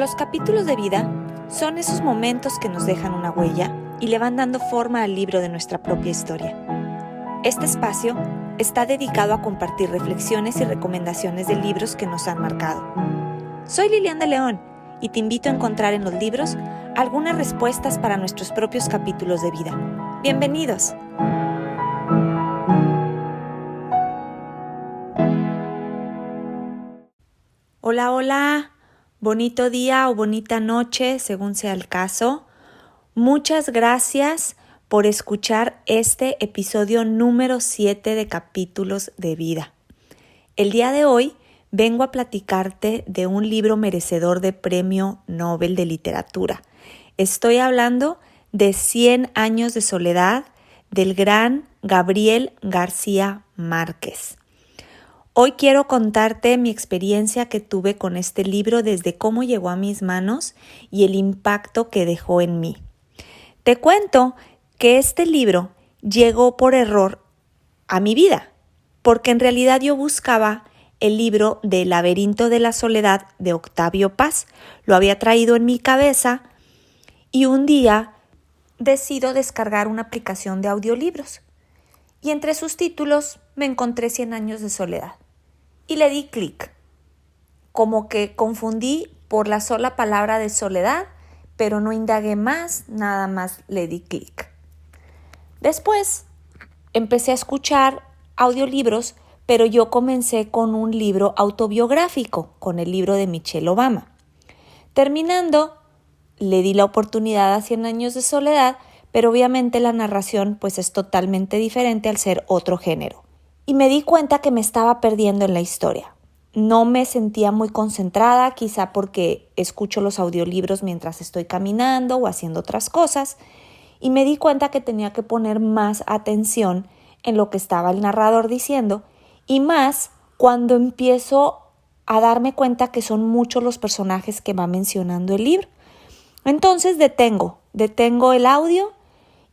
Los capítulos de vida son esos momentos que nos dejan una huella y le van dando forma al libro de nuestra propia historia. Este espacio está dedicado a compartir reflexiones y recomendaciones de libros que nos han marcado. Soy Lilian de León y te invito a encontrar en los libros algunas respuestas para nuestros propios capítulos de vida. ¡Bienvenidos! Hola, hola, bonito día o bonita noche, según sea el caso. Muchas gracias por escuchar este episodio número 7 de Capítulos de Vida. El día de hoy vengo a platicarte de un libro merecedor de Premio Nobel de Literatura. Estoy hablando de 100 años de soledad del gran Gabriel García Márquez. Hoy quiero contarte mi experiencia que tuve con este libro desde cómo llegó a mis manos y el impacto que dejó en mí. Te cuento que este libro llegó por error a mi vida, porque en realidad yo buscaba el libro de El laberinto de la soledad de Octavio Paz. Lo había traído en mi cabeza y un día decido descargar una aplicación de audiolibros. Y entre sus títulos me encontré 100 años de soledad. Y le di clic. Como que confundí por la sola palabra de soledad, pero no indagué más, nada más le di clic. Después empecé a escuchar audiolibros, pero yo comencé con un libro autobiográfico, con el libro de Michelle Obama. Terminando, le di la oportunidad a 100 años de soledad, pero obviamente la narración pues es totalmente diferente al ser otro género. Y me di cuenta que me estaba perdiendo en la historia. No me sentía muy concentrada, quizá porque escucho los audiolibros mientras estoy caminando o haciendo otras cosas, y me di cuenta que tenía que poner más atención en lo que estaba el narrador diciendo, y más cuando empiezo a darme cuenta que son muchos los personajes que va mencionando el libro. Entonces detengo el audio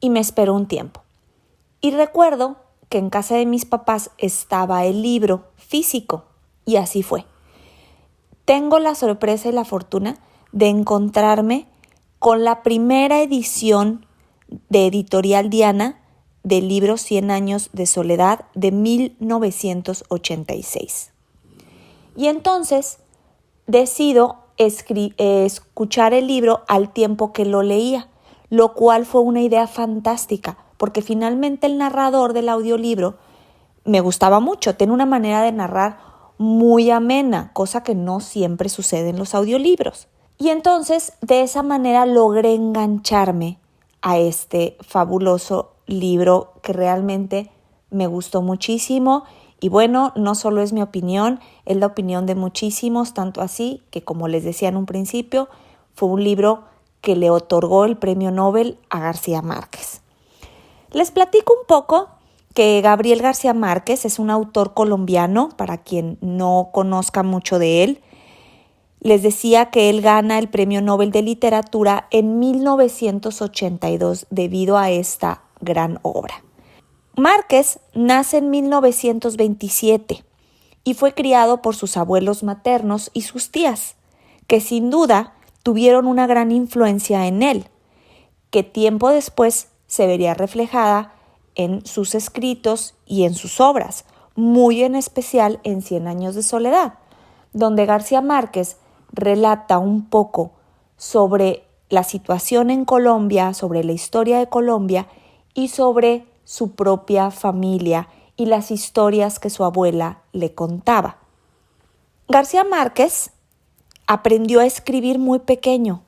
y me espero un tiempo. Y recuerdo que en casa de mis papás estaba el libro físico y así fue. Tengo la sorpresa y la fortuna de encontrarme con la primera edición de Editorial Diana del libro 100 años de soledad de 1986. Y entonces decido escuchar el libro al tiempo que lo leía, lo cual fue una idea fantástica, porque finalmente el narrador del audiolibro me gustaba mucho, tiene una manera de narrar muy amena, cosa que no siempre sucede en los audiolibros. Y entonces de esa manera logré engancharme a este fabuloso libro que realmente me gustó muchísimo. Y bueno, no solo es mi opinión, es la opinión de muchísimos, tanto así que, como les decía en un principio, fue un libro que le otorgó el Premio Nobel a García Márquez. Les platico un poco que Gabriel García Márquez es un autor colombiano, para quien no conozca mucho de él. Les decía que él gana el Premio Nobel de Literatura en 1982 debido a esta gran obra. Márquez nace en 1927 y fue criado por sus abuelos maternos y sus tías, que sin duda tuvieron una gran influencia en él, que tiempo después se vería reflejada en sus escritos y en sus obras, muy en especial en 100 años de soledad, donde García Márquez relata un poco sobre la situación en Colombia, sobre la historia de Colombia y sobre su propia familia y las historias que su abuela le contaba. García Márquez aprendió a escribir muy pequeño,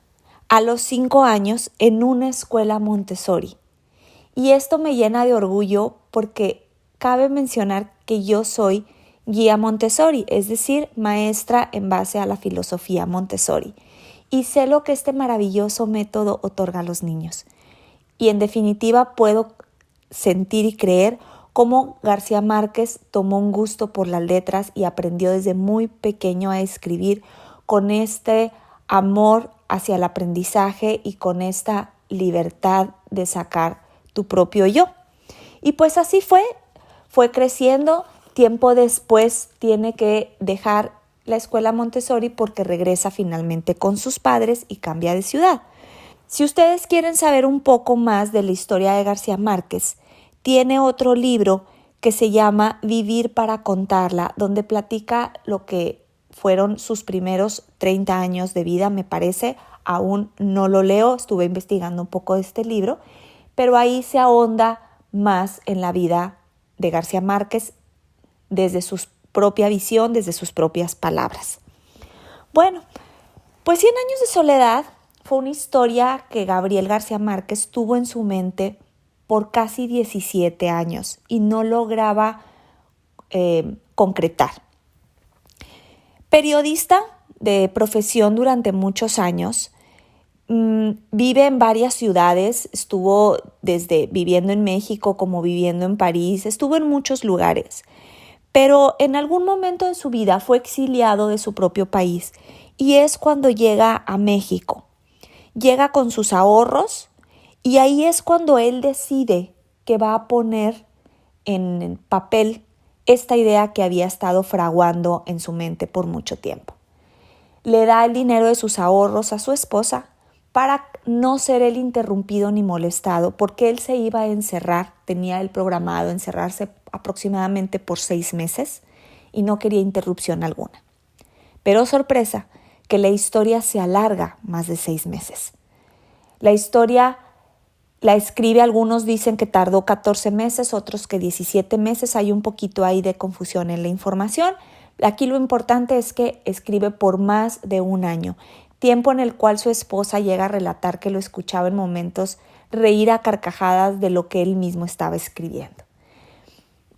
a los 5 años, en una escuela Montessori. Y esto me llena de orgullo porque cabe mencionar que yo soy guía Montessori, es decir, maestra en base a la filosofía Montessori. Y sé lo que este maravilloso método otorga a los niños. Y en definitiva puedo sentir y creer cómo García Márquez tomó un gusto por las letras y aprendió desde muy pequeño a escribir con este amor hacia el aprendizaje y con esta libertad de sacar tu propio yo. Y pues así fue creciendo. Tiempo después tiene que dejar la escuela Montessori porque regresa finalmente con sus padres y cambia de ciudad. Si ustedes quieren saber un poco más de la historia de García Márquez, tiene otro libro que se llama Vivir para contarla, donde platica lo que fueron sus primeros 30 años de vida, me parece. Aún no lo leo, estuve investigando un poco de este libro, pero ahí se ahonda más en la vida de García Márquez desde su propia visión, desde sus propias palabras. Bueno, pues 100 años de soledad fue una historia que Gabriel García Márquez tuvo en su mente por casi 17 años y no lograba concretar. Periodista de profesión durante muchos años, vive en varias ciudades, estuvo desde viviendo en México como viviendo en París, estuvo en muchos lugares, pero en algún momento de su vida fue exiliado de su propio país y es cuando llega a México. Llega con sus ahorros y ahí es cuando él decide que va a poner en papel esta idea que había estado fraguando en su mente por mucho tiempo. Le da el dinero de sus ahorros a su esposa para no ser él interrumpido ni molestado, porque él se iba a encerrar, tenía él programado encerrarse aproximadamente por 6 meses y no quería interrupción alguna. Pero sorpresa, que la historia se alarga más de 6 meses. La historia la escribe, algunos dicen que tardó 14 meses, otros que 17 meses, hay un poquito ahí de confusión en la información. Aquí lo importante es que escribe por más de 1 año, tiempo en el cual su esposa llega a relatar que lo escuchaba en momentos reír a carcajadas de lo que él mismo estaba escribiendo.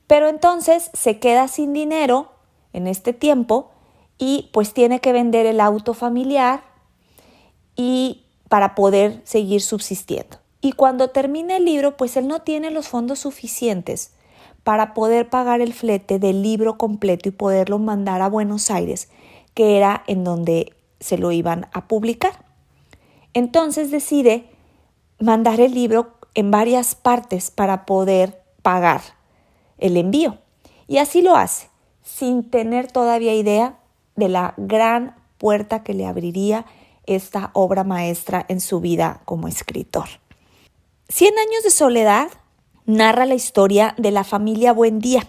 Pero entonces se queda sin dinero en este tiempo y pues tiene que vender el auto familiar y para poder seguir subsistiendo. Y cuando termina el libro, pues él no tiene los fondos suficientes para poder pagar el flete del libro completo y poderlo mandar a Buenos Aires, que era en donde se lo iban a publicar. Entonces decide mandar el libro en varias partes para poder pagar el envío. Y así lo hace, sin tener todavía idea de la gran puerta que le abriría esta obra maestra en su vida como escritor. 100 años de soledad narra la historia de la familia Buendía,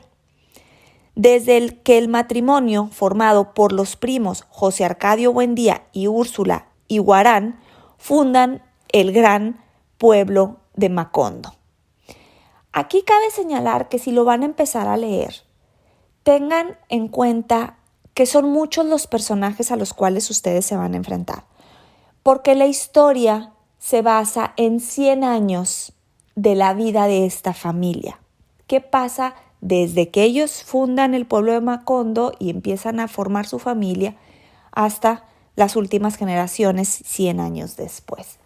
desde que el matrimonio formado por los primos José Arcadio Buendía y Úrsula Iguarán fundan el gran pueblo de Macondo. Aquí cabe señalar que si lo van a empezar a leer, tengan en cuenta que son muchos los personajes a los cuales ustedes se van a enfrentar, porque la historia se basa en 100 años de la vida de esta familia. ¿Qué pasa desde que ellos fundan el pueblo de Macondo y empiezan a formar su familia hasta las últimas generaciones 100 años después?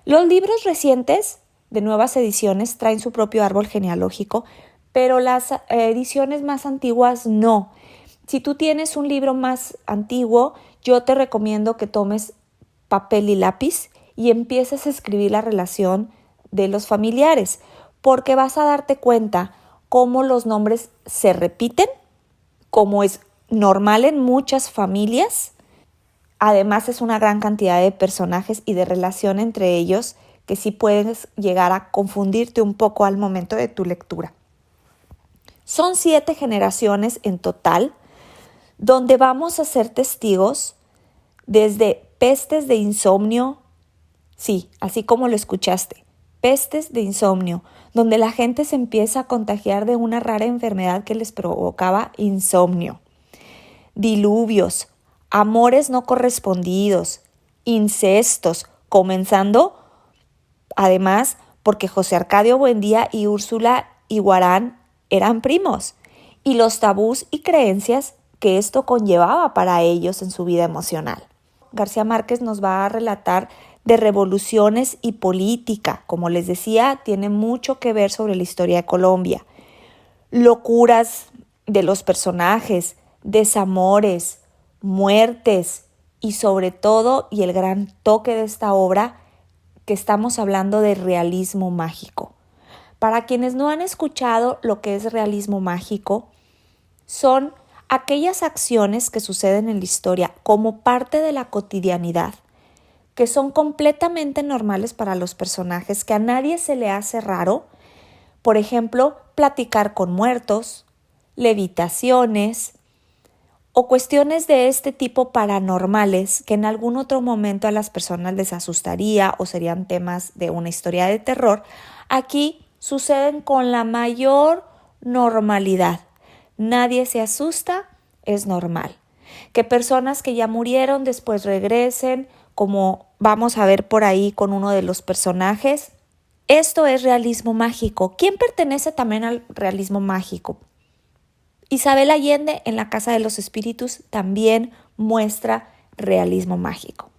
Los libros recientes de nuevas ediciones traen su propio árbol genealógico, pero las ediciones más antiguas no. Si tú tienes un libro más antiguo, yo te recomiendo que tomes papel y lápiz y empieces a escribir la relación de los familiares, porque vas a darte cuenta cómo los nombres se repiten, como es normal en muchas familias. Además es una gran cantidad de personajes y de relación entre ellos que sí puedes llegar a confundirte un poco al momento de tu lectura. Son 7 generaciones en total, donde vamos a ser testigos desde pestes de insomnio, sí, así como lo escuchaste, pestes de insomnio, donde la gente se empieza a contagiar de una rara enfermedad que les provocaba insomnio, diluvios, amores no correspondidos, incestos, comenzando además porque José Arcadio Buendía y Úrsula Iguarán eran primos, y los tabús y creencias que esto conllevaba para ellos en su vida emocional. García Márquez nos va a relatar de revoluciones y política. Como les decía, tiene mucho que ver sobre la historia de Colombia. Locuras de los personajes, desamores, muertes y sobre todo, y el gran toque de esta obra, que estamos hablando de realismo mágico. Para quienes no han escuchado lo que es realismo mágico, son aquellas acciones que suceden en la historia como parte de la cotidianidad, que son completamente normales para los personajes, que a nadie se le hace raro. Por ejemplo, platicar con muertos, levitaciones o cuestiones de este tipo paranormales que en algún otro momento a las personas les asustaría o serían temas de una historia de terror. Aquí suceden con la mayor normalidad. Nadie se asusta, es normal. Que personas que ya murieron después regresen, como vamos a ver por ahí con uno de los personajes. Esto es realismo mágico. ¿Quién pertenece también al realismo mágico? Isabel Allende en La Casa de los Espíritus también muestra realismo mágico.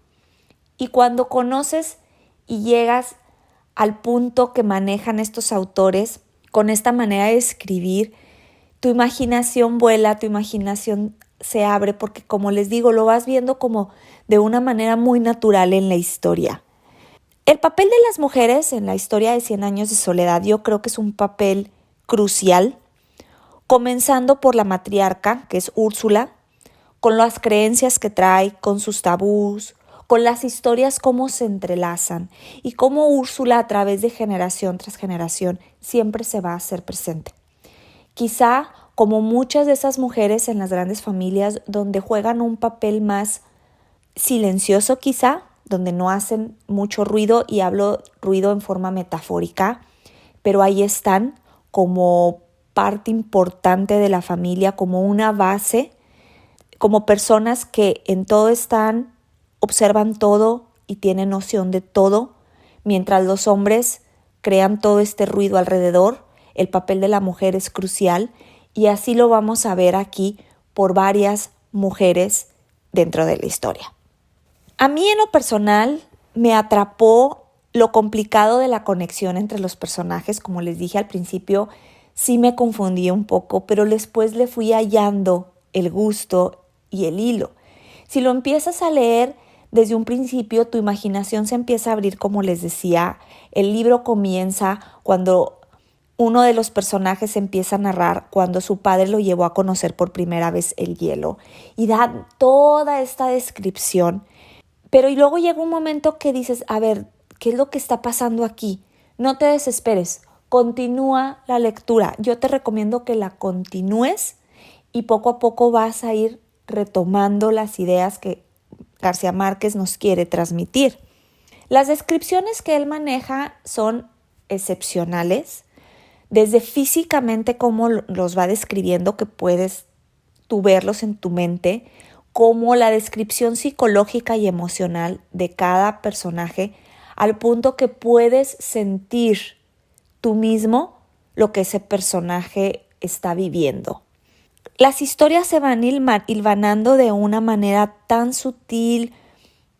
Y cuando conoces y llegas al punto que manejan estos autores con esta manera de escribir, tu imaginación vuela, tu imaginación se abre porque, como les digo, lo vas viendo como de una manera muy natural en la historia. El papel de las mujeres en la historia de 100 años de soledad yo creo que es un papel crucial, comenzando por la matriarca, que es Úrsula, con las creencias que trae, con sus tabús, con las historias cómo se entrelazan y cómo Úrsula a través de generación tras generación siempre se va a hacer presente. Quizá como muchas de esas mujeres en las grandes familias donde juegan un papel más silencioso quizá, donde no hacen mucho ruido, y hablo ruido en forma metafórica, pero ahí están como parte importante de la familia, como una base, como personas que en todo están, observan todo y tienen noción de todo, mientras los hombres crean todo este ruido alrededor. El papel de la mujer es crucial y así lo vamos a ver aquí por varias mujeres dentro de la historia. A mí en lo personal me atrapó lo complicado de la conexión entre los personajes. Como les dije al principio, sí me confundí un poco, pero después le fui hallando el gusto y el hilo. Si lo empiezas a leer desde un principio, tu imaginación se empieza a abrir, como les decía. El libro comienza cuando uno de los personajes empieza a narrar cuando su padre lo llevó a conocer por primera vez el hielo y da toda esta descripción. Pero y luego llega un momento que dices, a ver, ¿qué es lo que está pasando aquí? No te desesperes, continúa la lectura. Yo te recomiendo que la continúes y poco a poco vas a ir retomando las ideas que García Márquez nos quiere transmitir. Las descripciones que él maneja son excepcionales, desde físicamente cómo los va describiendo, que puedes tú verlos en tu mente, como la descripción psicológica y emocional de cada personaje, al punto que puedes sentir tú mismo lo que ese personaje está viviendo. Las historias se van hilvanando de una manera tan sutil,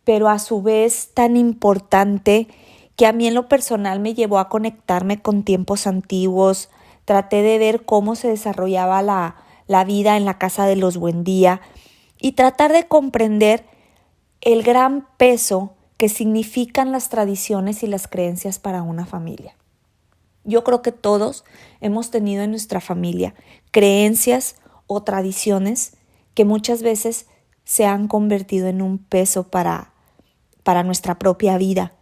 pero a su vez tan importante, que a mí en lo personal me llevó a conectarme con tiempos antiguos. Traté de ver cómo se desarrollaba la vida en la casa de los Buendía y tratar de comprender el gran peso que significan las tradiciones y las creencias para una familia. Yo creo que todos hemos tenido en nuestra familia creencias o tradiciones que muchas veces se han convertido en un peso para nuestra propia vida.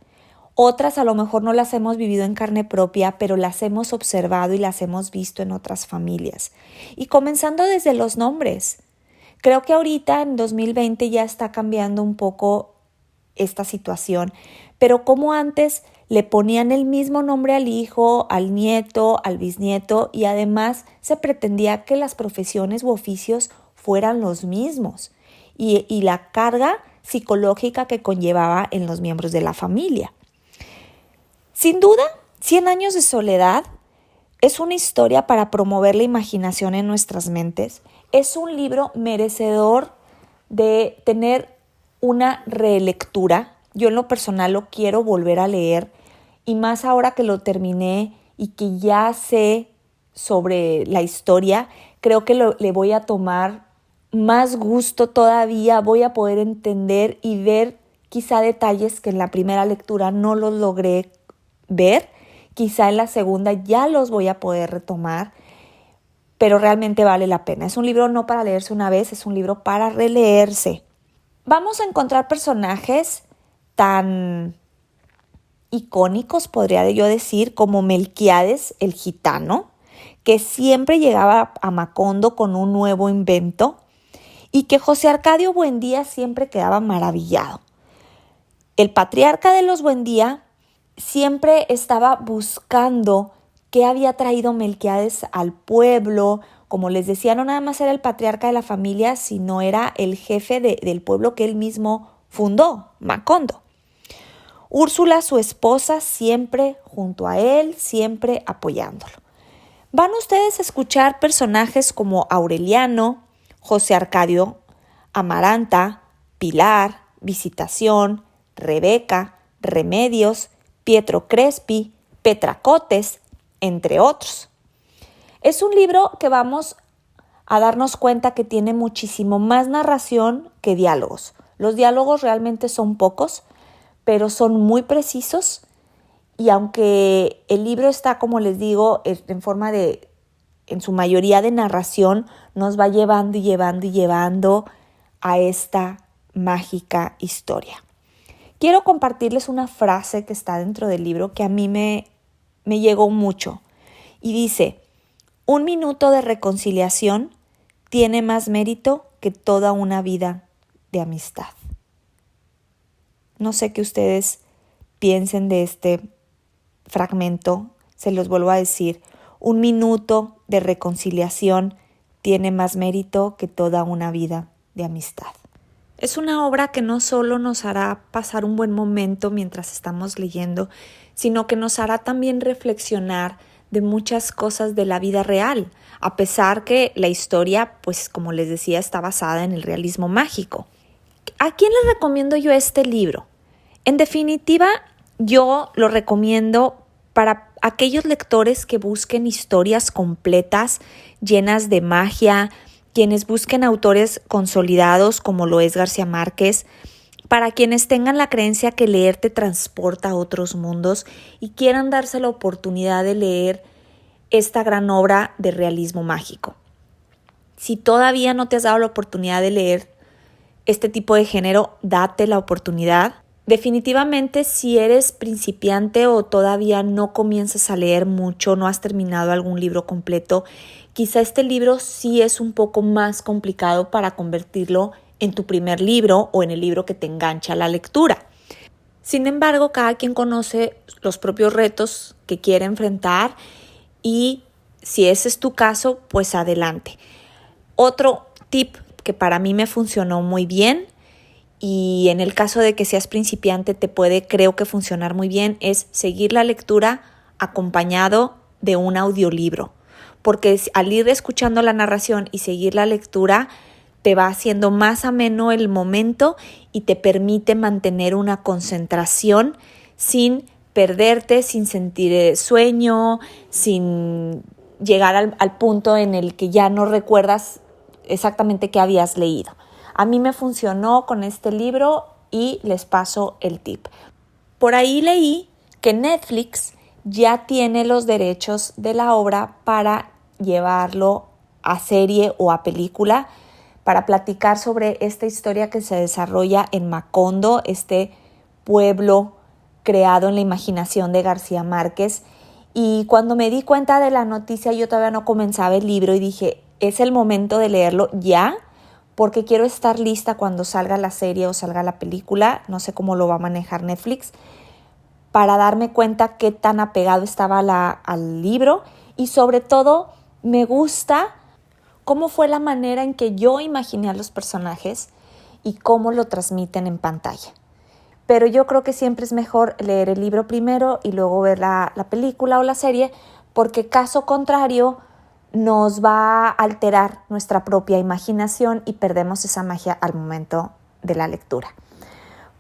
Otras a lo mejor no las hemos vivido en carne propia, pero las hemos observado y las hemos visto en otras familias. Y comenzando desde los nombres. Creo que ahorita en 2020 ya está cambiando un poco esta situación, pero como antes le ponían el mismo nombre al hijo, al nieto, al bisnieto, y además se pretendía que las profesiones u oficios fueran los mismos y la carga psicológica que conllevaba en los miembros de la familia. Sin duda, 100 años de soledad es una historia para promover la imaginación en nuestras mentes. Es un libro merecedor de tener una relectura. Yo en lo personal lo quiero volver a leer, y más ahora que lo terminé y que ya sé sobre la historia, creo que le voy a tomar más gusto todavía. Voy a poder entender y ver quizá detalles que en la primera lectura no los logré ver. Quizá en la segunda ya los voy a poder retomar. pero realmente vale la pena. Es un libro no para leerse una vez, es un libro para releerse. Vamos a encontrar personajes tan icónicos, podría yo decir, como Melquíades el gitano, que siempre llegaba a Macondo con un nuevo invento, y que José Arcadio Buendía siempre quedaba maravillado. El patriarca de los Buendía siempre estaba buscando qué había traído Melquíades al pueblo. Como les decía, no nada más era el patriarca de la familia, sino era el jefe del pueblo que él mismo fundó, Macondo. Úrsula, su esposa, siempre junto a él, siempre apoyándolo. Van ustedes a escuchar personajes como Aureliano, José Arcadio, Amaranta, Pilar, Visitación, Rebeca, Remedios, Pietro Crespi, Petracotes, entre otros. Es un libro que vamos a darnos cuenta que tiene muchísimo más narración que diálogos. Los diálogos realmente son pocos, pero son muy precisos, y aunque el libro está, como les digo, en forma de, en su mayoría de narración, nos va llevando y llevando y llevando a esta mágica historia. Quiero compartirles una frase que está dentro del libro que a mí me llegó mucho, y dice: 1 minuto de reconciliación tiene más mérito que toda una vida de amistad. No sé qué ustedes piensen de este fragmento, se los vuelvo a decir: 1 minuto de reconciliación tiene más mérito que toda una vida de amistad. Es una obra que no solo nos hará pasar un buen momento mientras estamos leyendo, sino que nos hará también reflexionar de muchas cosas de la vida real, a pesar que la historia, pues como les decía, está basada en el realismo mágico. ¿A quién les recomiendo yo este libro? En definitiva, yo lo recomiendo para aquellos lectores que busquen historias completas, llenas de magia, quienes busquen autores consolidados como lo es García Márquez, para quienes tengan la creencia que leer te transporta a otros mundos y quieran darse la oportunidad de leer esta gran obra de realismo mágico. Si todavía no te has dado la oportunidad de leer este tipo de género, date la oportunidad. Definitivamente, si eres principiante o todavía no comienzas a leer mucho, no has terminado algún libro completo, quizá este libro sí es un poco más complicado para convertirlo en tu primer libro o en el libro que te engancha a la lectura. Sin embargo, cada quien conoce los propios retos que quiere enfrentar, y si ese es tu caso, pues adelante. Otro tip que para mí me funcionó muy bien, y en el caso de que seas principiante te puede, creo que funcionar muy bien, es seguir la lectura acompañado de un audiolibro, porque al ir escuchando la narración y seguir la lectura te va haciendo más ameno el momento y te permite mantener una concentración sin perderte, sin sentir sueño, sin llegar al punto en el que ya no recuerdas exactamente qué habías leído. A mí me funcionó con este libro y les paso el tip. Por ahí leí que Netflix ya tiene los derechos de la obra para llevarlo a serie o a película, para platicar sobre esta historia que se desarrolla en Macondo, este pueblo creado en la imaginación de García Márquez. Y cuando me di cuenta de la noticia, yo todavía no comenzaba el libro y dije, es el momento de leerlo ya, porque quiero estar lista cuando salga la serie o salga la película, no sé cómo lo va a manejar Netflix, para darme cuenta qué tan apegado estaba al libro, y sobre todo me gusta cómo fue la manera en que yo imaginé a los personajes y cómo lo transmiten en pantalla. Pero yo creo que siempre es mejor leer el libro primero y luego ver la película o la serie, porque caso contrario nos va a alterar nuestra propia imaginación y perdemos esa magia al momento de la lectura.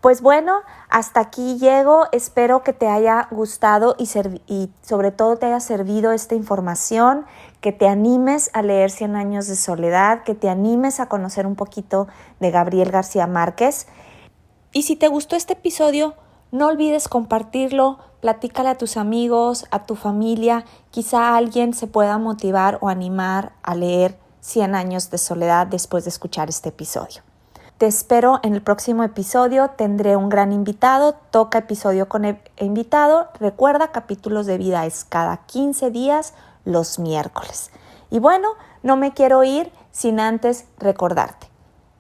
Pues bueno, hasta aquí llego. Espero que te haya gustado y sobre todo te haya servido esta información, que te animes a leer 100 años de soledad, que te animes a conocer un poquito de Gabriel García Márquez. Y si te gustó este episodio, no olvides compartirlo, platícale a tus amigos, a tu familia, quizá alguien se pueda motivar o animar a leer 100 años de soledad después de escuchar este episodio. Te espero en el próximo episodio, tendré un gran invitado, toca episodio con el invitado. Recuerda, Capítulos de Vida es cada 15 días los miércoles. Y bueno, no me quiero ir sin antes recordarte.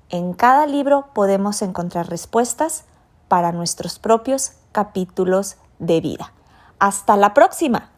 En cada libro podemos encontrar respuestas para nuestros propios capítulos de vida. ¡Hasta la próxima!